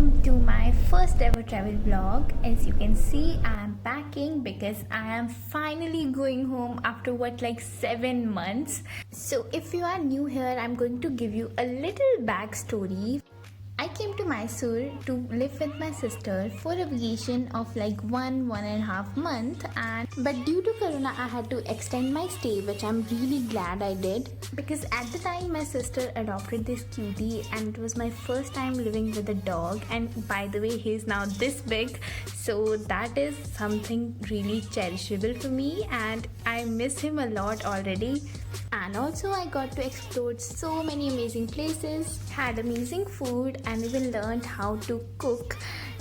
welcome to my first ever travel vlog. As you can see, I am packing because I am finally going home after like 7 months. So if you are new here, I'm going to give you a little backstory. I came to Mysore to live with my sister for a vacation of like 1.5 month, and but due to corona I had to extend my stay, which I'm really glad I did, because at the time my sister adopted this cutie and it was my first time living with a dog. And by the way, he's now this big, so that is something really cherishable for me and I miss him a lot already. And also I got to explore so many amazing places, had amazing food, and even learned how to cook.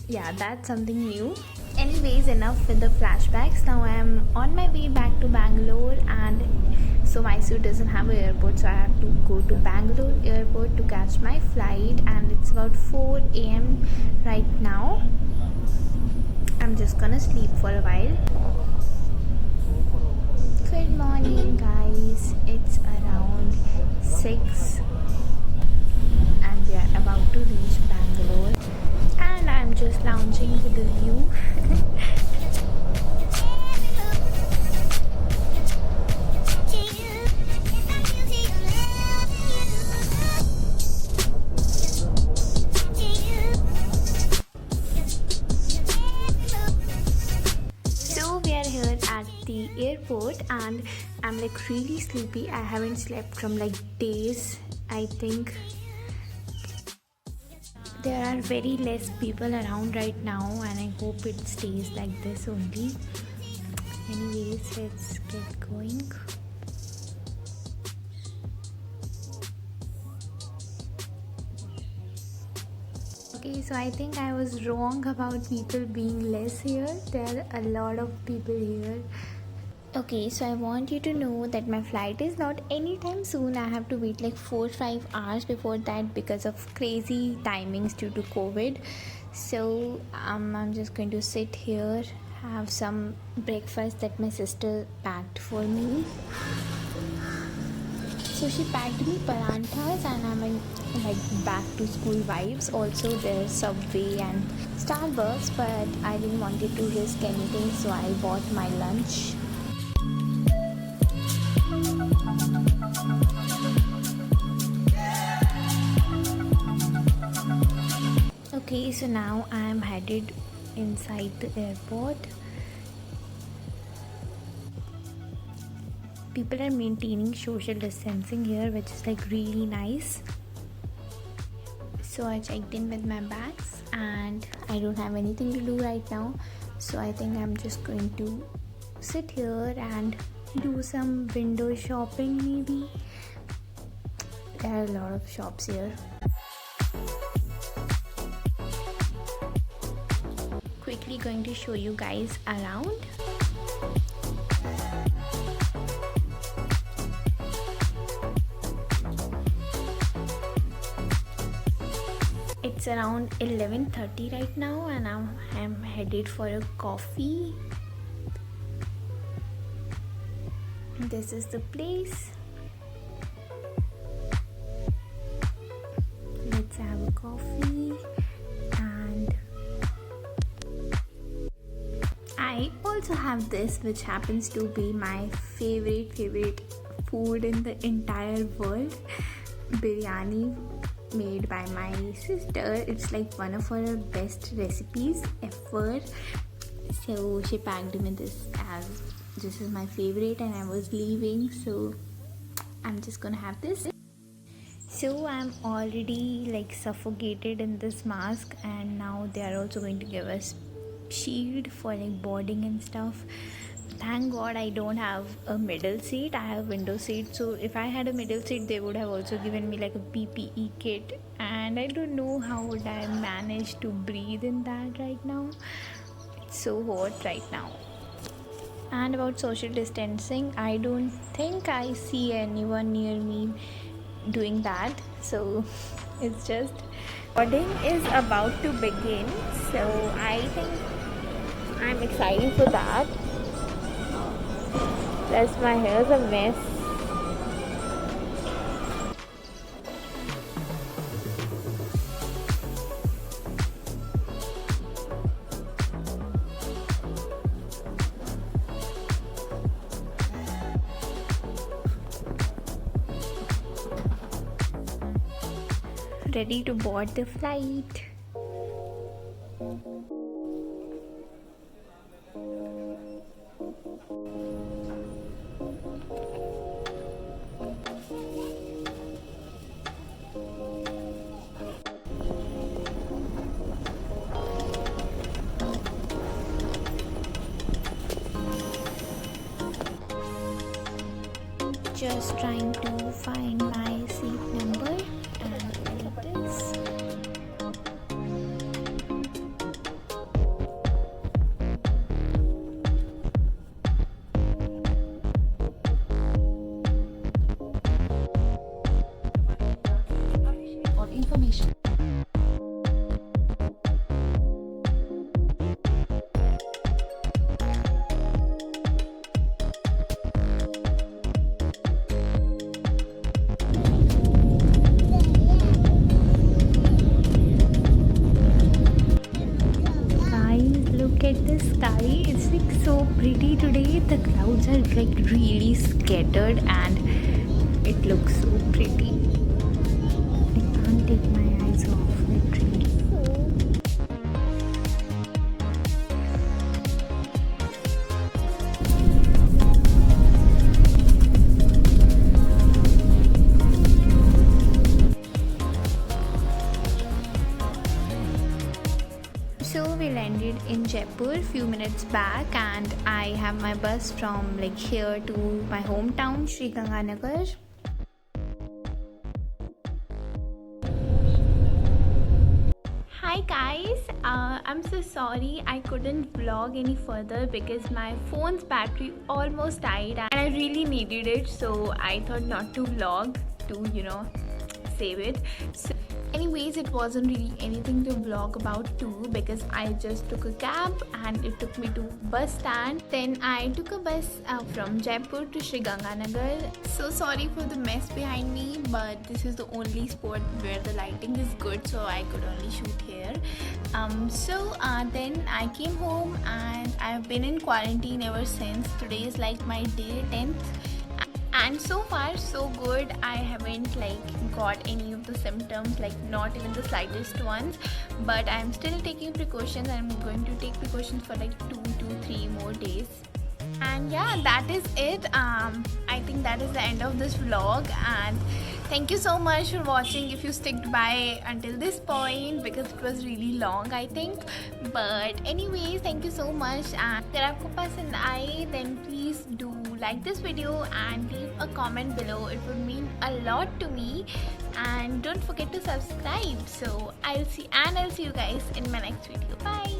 Yeah, that's something new. Anyways, enough with the flashbacks. Now I am on my way back to Bangalore, and so Mysore doesn't have an airport, so I have to go to Bangalore airport to catch my flight, and it's about 4 a.m. right now. I'm just gonna sleep for a while. Good morning guys, it's around 6 and we are about to reach Bangalore, and I'm just lounging with the view. So we are here at the airport and I'm like really sleepy. I haven't slept from like days. I think there are very less people around right now and I hope it stays like this only. Anyways, let's get going. Okay, so I think I was wrong about people being less here. There are a lot of people here. Okay, so I want you to know that my flight is not anytime soon. I have to wait like 4-5 hours before that because of crazy timings due to COVID. So I'm just going to sit here, have some breakfast that my sister packed for me. So she packed me paranthas and I'm in like back to school vibes. Also there's Subway and Starbucks, but I didn't want it to risk anything, so I bought my lunch. Okay, so now I am headed inside the airport. People are maintaining social distancing here, which is like really nice. So I checked in with my bags and I don't have anything to do right now, so I think I'm just going to sit here and do some window shopping maybe. There are a lot of shops here. Quickly going to show you guys around. It's around 11:30 right now and I'm headed for a coffee. This is the place. Let's have a coffee. And I also have this, which happens to be my favorite food in the entire world. Biryani made by my sister. It's like one of her best recipes ever. So she packed me this as this is my favorite and I was leaving, so I'm just gonna have this. So I'm already like suffocated in this mask, and now they are also going to give us shield for like boarding and stuff. Thank God I don't have a middle seat, I have window seat. So if I had a middle seat, they would have also given me like a PPE kit, and I don't know how would I manage to breathe in that right now. It's so hot right now. And about social distancing, I don't think I see anyone near me doing that, so it's just boarding is about to begin, so I think I'm excited for that. Plus my hair's a mess. ready to board the flight. Just trying to find my seat number, and it is. Or information. Look at the sky, it's like so pretty today. The clouds are like really scattered and it looks so pretty. I can't take my eyes off literally. So we landed in Jaipur few minutes back, and I have my bus from like here to my hometown, Sri Ganganagar. Hi guys, I'm so sorry I couldn't vlog any further because my phone's battery almost died and I really needed it, so I thought not to vlog to save it. So anyways, it wasn't really anything to vlog about too, because I just took a cab and it took me to bus stand. Then I took a bus from Jaipur to Sri Ganganagar. So sorry for the mess behind me, but this is the only spot where the lighting is good, so I could only shoot here. Then I came home and I've been in quarantine ever since. Today is like my day 10th. And so far so good. I haven't got any of the symptoms, not even the slightest ones, but I'm still taking precautions. I'm going to take precautions for 2 to 3 more days. And yeah, that is it. I think that is the end of this vlog, and thank you so much for watching if you sticked by until this point, because it was really long I think. But anyways, thank you so much, and if आपको पसंद आए then please do like this video and leave a comment below. It would mean a lot to me, and don't forget to subscribe. So I'll see you guys in my next video. Bye.